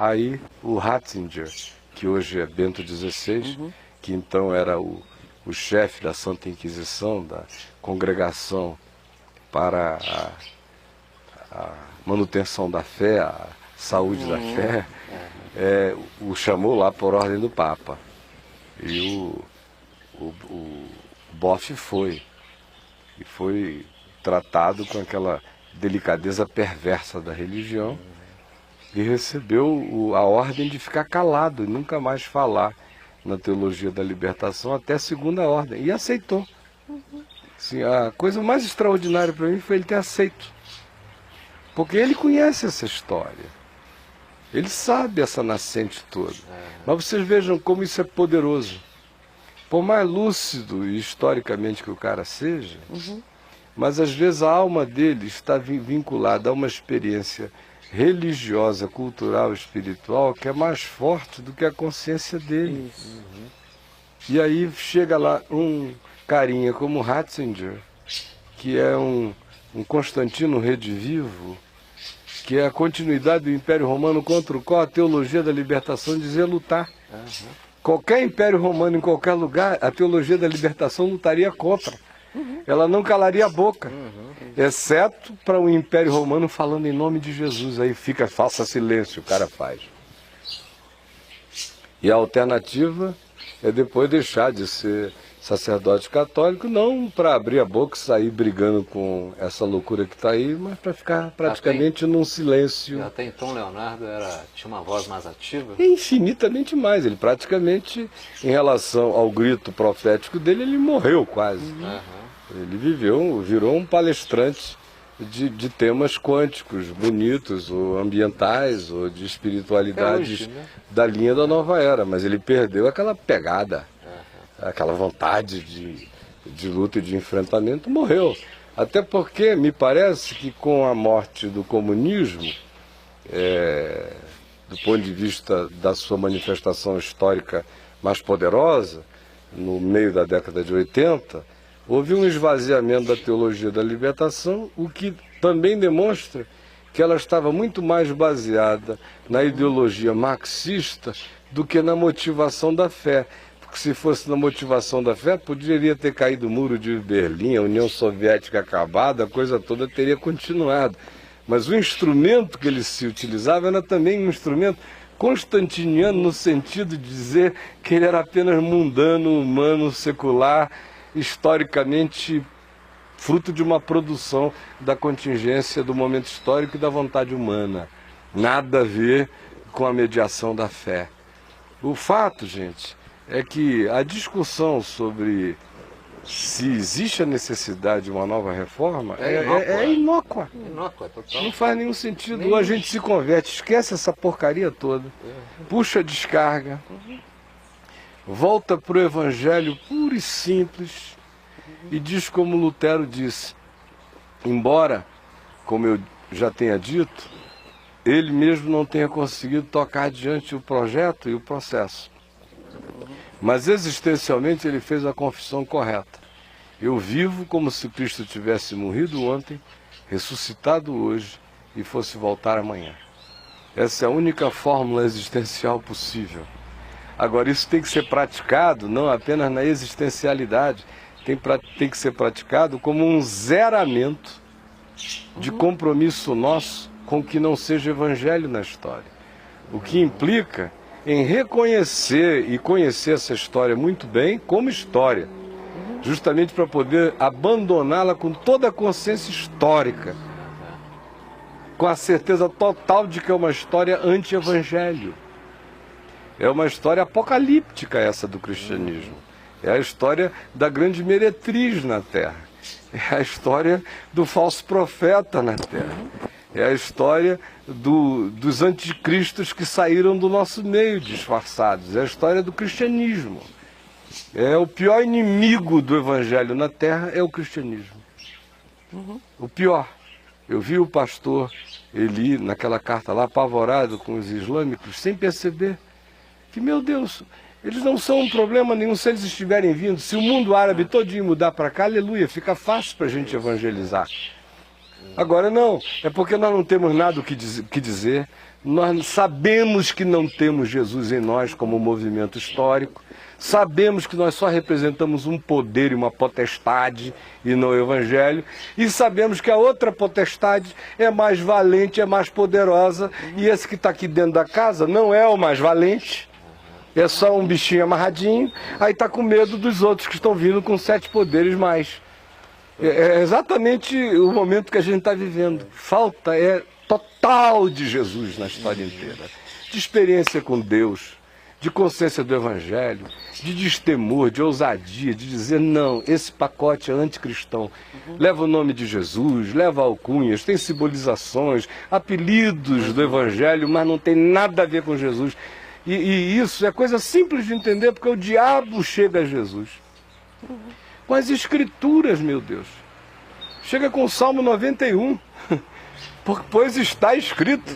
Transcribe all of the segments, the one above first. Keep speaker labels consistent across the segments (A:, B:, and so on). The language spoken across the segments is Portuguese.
A: Aí o Ratzinger, que hoje é Bento XVI, que então era o chefe da Santa Inquisição, da Congregação para a manutenção da fé, a saúde da fé, o chamou lá por ordem do Papa. E o Boff foi. E foi tratado com aquela delicadeza perversa da religião e recebeu a ordem de ficar calado e nunca mais falar na teologia da libertação até a segunda ordem. E aceitou. Assim, a coisa mais extraordinária para mim foi ele ter aceito. Porque ele conhece essa história. Ele sabe essa nascente toda. Mas vocês vejam como isso é poderoso. Por mais lúcido e historicamente que o cara seja, mas às vezes a alma dele está vinculada a uma experiência religiosa, cultural, espiritual, que é mais forte do que a consciência dele. E aí chega lá um carinha como Ratzinger, que é um Constantino redivivo, que é a continuidade do Império Romano contra o qual a teologia da libertação dizia lutar. Qualquer Império Romano em qualquer lugar, a teologia da libertação lutaria contra. Ela não calaria a boca, exceto para o Império Romano falando em nome de Jesus. Aí faça silêncio, o cara faz. E a alternativa é depois deixar de ser sacerdote católico, não para abrir a boca e sair brigando com essa loucura que está aí, mas para ficar praticamente num silêncio.
B: Até então Leonardo tinha uma voz mais ativa?
A: Infinitamente mais. Ele praticamente, em relação ao grito profético dele, ele morreu quase. Ele virou um palestrante de temas quânticos, bonitos, ou ambientais, ou de espiritualidades
B: hoje, né?
A: Da linha da nova era, mas ele perdeu aquela pegada, aquela vontade de luta e de enfrentamento, morreu. Até porque me parece que com a morte do comunismo, do ponto de vista da sua manifestação histórica mais poderosa, no meio da década de 80, houve um esvaziamento da teologia da libertação, o que também demonstra que ela estava muito mais baseada na ideologia marxista do que na motivação da fé. Porque se fosse na motivação da fé, poderia ter caído o muro de Berlim, a União Soviética acabada, a coisa toda teria continuado. Mas o instrumento que ele se utilizava era também um instrumento constantiniano, no sentido de dizer que ele era apenas mundano, humano, secular, historicamente fruto de uma produção da contingência do momento histórico e da vontade humana. Nada a ver com a mediação da fé. O fato, gente, é que a discussão sobre se existe a necessidade de uma nova reforma é inócua.
B: Inócua, total.
A: Não faz nenhum sentido. Ou a gente se converte, esquece essa porcaria toda, puxa a descarga, volta para o evangelho puro e simples e diz como Lutero disse, embora, como eu já tenha dito, ele mesmo não tenha conseguido tocar adiante o projeto e o processo. Mas existencialmente ele fez a confissão correta. Eu vivo como se Cristo tivesse morrido ontem, ressuscitado hoje e fosse voltar amanhã. Essa é a única fórmula existencial possível. Agora, isso tem que ser praticado não apenas na existencialidade, tem que ser praticado como um zeramento de compromisso nosso com o que não seja evangelho na história. O que implica em reconhecer e conhecer essa história muito bem como história, justamente para poder abandoná-la com toda a consciência histórica, com a certeza total de que é uma história anti-evangelho. É uma história apocalíptica essa do cristianismo. É a história da grande meretriz na Terra. É a história do falso profeta na Terra. É a história dos anticristos que saíram do nosso meio disfarçados. É a história do cristianismo. É o pior inimigo do evangelho na Terra é o cristianismo. O pior. Eu vi o pastor Eli, naquela carta lá, apavorado com os islâmicos, sem perceber que, meu Deus, eles não são um problema nenhum se eles estiverem vindo. Se o mundo árabe todinho mudar para cá, aleluia, fica fácil para a gente evangelizar. Agora não, é porque nós não temos nada o que dizer, nós sabemos que não temos Jesus em nós como movimento histórico, sabemos que nós só representamos um poder e uma potestade e não o Evangelho, e sabemos que a outra potestade é mais valente, é mais poderosa, e esse que está aqui dentro da casa não é o mais valente, é só um bichinho amarradinho, aí está com medo dos outros que estão vindo com 7 poderes mais. É exatamente o momento que a gente está vivendo. Falta total de Jesus na história inteira. De experiência com Deus, de consciência do Evangelho, de destemor, de ousadia, de dizer, não, esse pacote é anticristão. Leva o nome de Jesus, leva alcunhas, tem simbolizações, apelidos do Evangelho, mas não tem nada a ver com Jesus. E isso é coisa simples de entender, porque o diabo chega a Jesus com as escrituras, meu Deus. Chega com o Salmo 91, pois está escrito.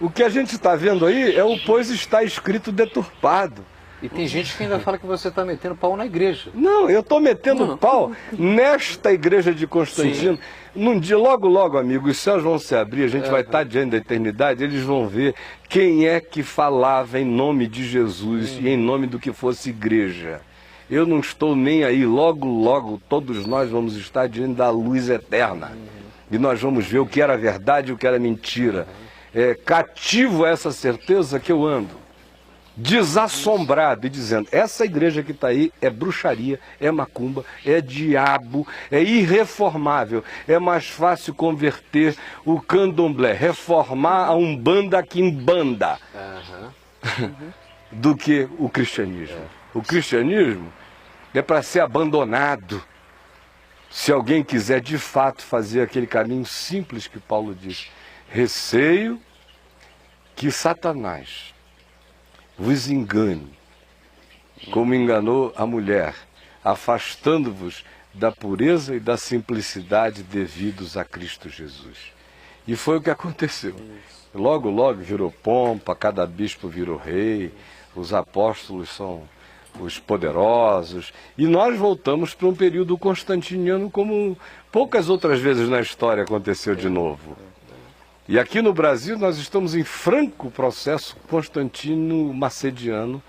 A: O que a gente está vendo aí é o pois está escrito deturpado.
B: E tem gente que ainda fala que você está metendo pau na igreja.
A: Não, eu estou metendo pau nesta igreja de Constantino. Sim. Num dia, logo, logo, amigo, os céus vão se abrir, a gente vai estar diante da eternidade, eles vão ver quem é que falava em nome de Jesus e em nome do que fosse igreja. Eu não estou nem aí, logo, logo, todos nós vamos estar diante da luz eterna. E nós vamos ver o que era verdade e o que era mentira. Cativo a essa certeza que eu ando, desassombrado e dizendo, essa igreja que está aí é bruxaria, é macumba, é diabo, é irreformável. É mais fácil converter o candomblé, reformar a umbanda que embanda, do que o cristianismo. O cristianismo é para ser abandonado. Se alguém quiser de fato fazer aquele caminho simples que Paulo diz, receio que Satanás vos engane, como enganou a mulher, afastando-vos da pureza e da simplicidade devidos a Cristo Jesus. E foi o que aconteceu. Logo, logo virou pompa, cada bispo virou rei, os apóstolos são os poderosos, e nós voltamos para um período constantiniano como poucas outras vezes na história aconteceu de novo. E aqui no Brasil nós estamos em franco processo constantino-macediano,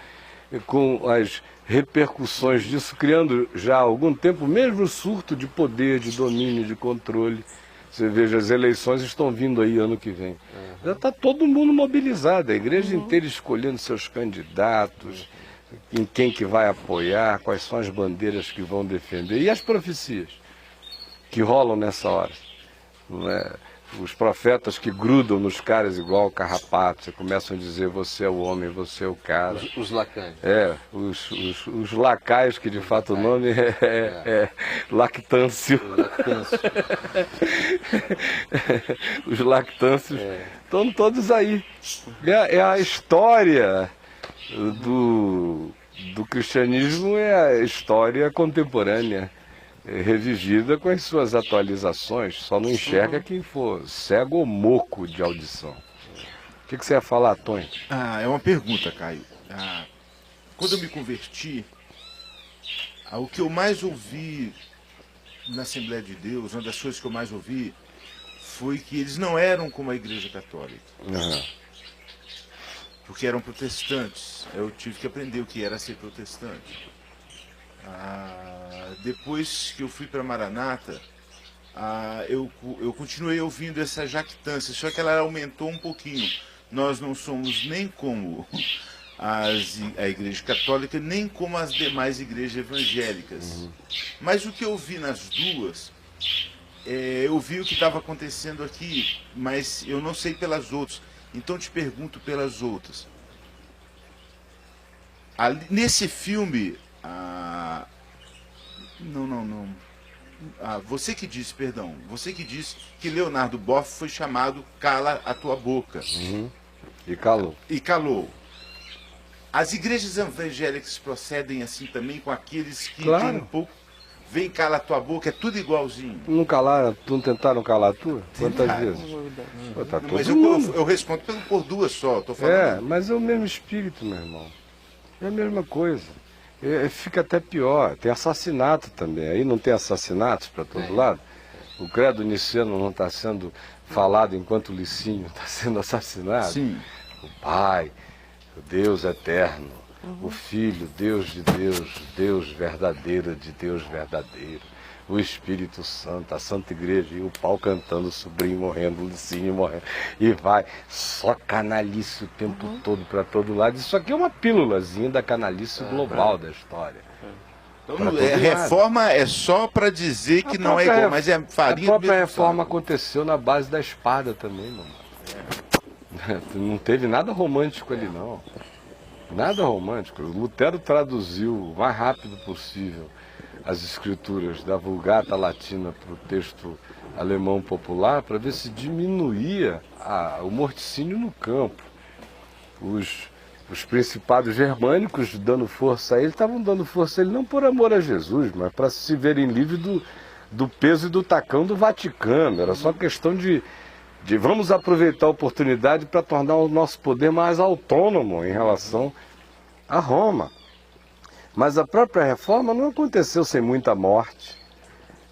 A: com as repercussões disso, criando já há algum tempo o mesmo surto de poder, de domínio, de controle. Você veja, as eleições estão vindo aí ano que vem. Já está todo mundo mobilizado, a igreja inteira escolhendo seus candidatos, em quem que vai apoiar, quais são as bandeiras que vão defender. E as profecias que rolam nessa hora, não é? Os profetas que grudam nos caras igual carrapatos, e começam a dizer, você é o homem, você é o cara.
B: Os lacaios.
A: Os lacaios, que de fato o nome é lactâncio. Os lactâncios estão todos aí. É a história do cristianismo, é a história contemporânea, revivida com as suas atualizações, só não enxerga quem for cego ou moco de audição. O que você ia falar, Tony?
C: É uma pergunta, Caio. Quando eu me converti, o que eu mais ouvi na Assembleia de Deus, uma das coisas que eu mais ouvi, foi que eles não eram como a Igreja Católica. Porque eram protestantes. Eu tive que aprender o que era ser protestante. Depois que eu fui para Maranata, eu continuei ouvindo essa jactância, só que ela aumentou um pouquinho. Nós não somos nem como a Igreja Católica, nem como as demais igrejas evangélicas. Mas o que eu vi nas duas, eu vi o que estava acontecendo aqui, mas eu não sei pelas outras. Então te pergunto pelas outras. Nesse filme... você que disse que Leonardo Boff foi chamado Cala a Tua Boca.
A: E calou.
C: As igrejas evangélicas procedem assim também com aqueles que
A: claro.
C: Tem um pouco... Vem, cala a tua boca, é tudo igualzinho.
A: Não tentaram calar a tua? Quantas vezes? Tá todo
C: mas
A: mundo.
C: Eu respondo por duas só, tô falando.
A: Mas é o mesmo espírito, meu irmão. É a mesma coisa. Fica até pior. Tem assassinato também. Aí não tem assassinatos para todo lado? o credo niceno não está sendo falado enquanto Licínio está sendo assassinado?
C: Sim.
A: O Pai, o Deus eterno, o Filho, Deus de Deus, Deus verdadeiro de Deus verdadeiro, o Espírito Santo, a Santa Igreja, e o pau cantando, o sobrinho morrendo, o Licínio morrendo, e vai, só canalice o tempo todo para todo lado. Isso aqui é uma pílulazinha da canalice global da história.
C: Então, reforma é só para dizer que não é igual, mas é farinha.
A: A própria reforma aconteceu na base da espada também, mano. Não teve nada romântico ali, não. Nada romântico. O Lutero traduziu o mais rápido possível as escrituras da Vulgata Latina para o texto alemão popular para ver se diminuía o morticínio no campo. Os principados germânicos dando força a ele, estavam dando força a ele não por amor a Jesus, mas para se verem livres do peso e do tacão do Vaticano. Era só questão de vamos aproveitar a oportunidade para tornar o nosso poder mais autônomo em relação a Roma. Mas a própria reforma não aconteceu sem muita morte.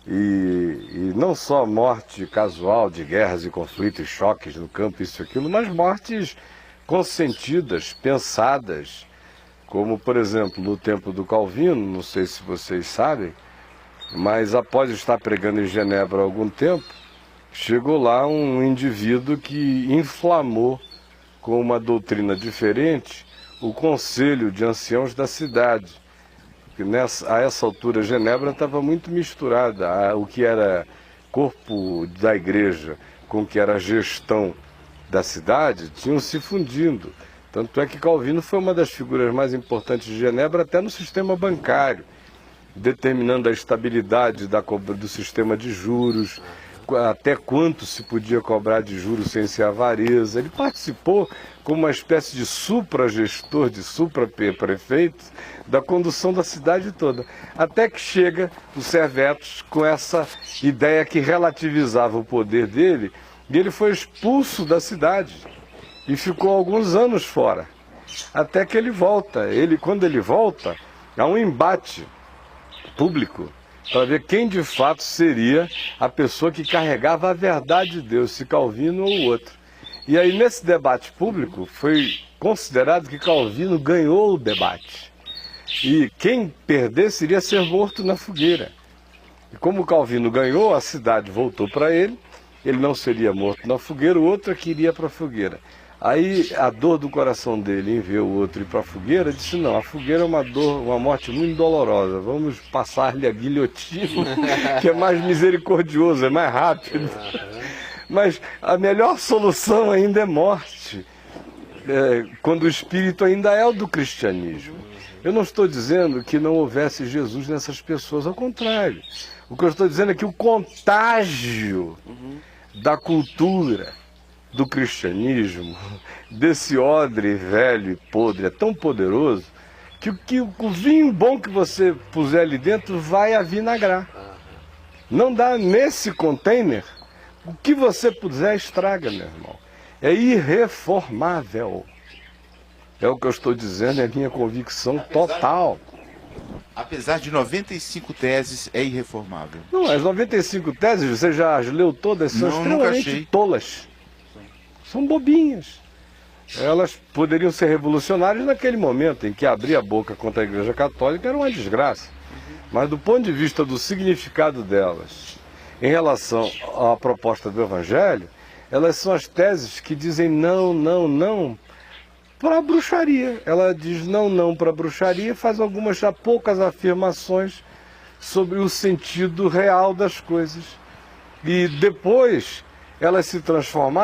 A: E não só morte casual de guerras e conflitos e choques no campo, isso e aquilo, mas mortes consentidas, pensadas, como por exemplo no tempo do Calvino, não sei se vocês sabem, mas após estar pregando em Genebra há algum tempo, chegou lá um indivíduo que inflamou com uma doutrina diferente o conselho de anciãos da cidade. A essa altura Genebra estava muito misturada, o que era corpo da igreja com o que era gestão da cidade tinham se fundindo. Tanto é que Calvino foi uma das figuras mais importantes de Genebra até no sistema bancário, determinando a estabilidade do sistema de juros, até quanto se podia cobrar de juros sem ser avareza. Ele participou como uma espécie de supra-gestor, de supra-prefeito, da condução da cidade toda. Até que chega o Servetus com essa ideia que relativizava o poder dele, e ele foi expulso da cidade e ficou alguns anos fora. Até que ele volta. Quando ele volta, há um embate público para ver quem de fato seria a pessoa que carregava a verdade de Deus, se Calvino ou o outro. E aí nesse debate público foi considerado que Calvino ganhou o debate. E quem perdesse iria ser morto na fogueira. E como Calvino ganhou, a cidade voltou para ele não seria morto na fogueira, o outro é que iria para a fogueira. Aí a dor do coração dele em ver o outro ir para a fogueira, disse, não, a fogueira é uma morte muito dolorosa, vamos passar-lhe a guilhotina, que é mais misericordioso, é mais rápido. Mas a melhor solução ainda é morte, quando o espírito ainda é o do cristianismo. Eu não estou dizendo que não houvesse Jesus nessas pessoas, ao contrário. O que eu estou dizendo é que o contágio da cultura, do cristianismo, desse odre velho e podre, é tão poderoso que o vinho bom que você puser ali dentro vai avinagrar. Não dá nesse container, o que você puser estraga, meu irmão. É irreformável. É o que eu estou dizendo, é a minha convicção total.
C: Apesar de 95 teses, é irreformável.
A: Não, as 95 teses, você já as leu todas, são extremamente tolas. São bobinhas. Elas poderiam ser revolucionárias naquele momento em que abrir a boca contra a Igreja Católica era uma desgraça. Mas do ponto de vista do significado delas, em relação à proposta do Evangelho, elas são as teses que dizem não, não, não para a bruxaria. Ela diz não para a bruxaria, faz já poucas afirmações sobre o sentido real das coisas. E depois elas se transformaram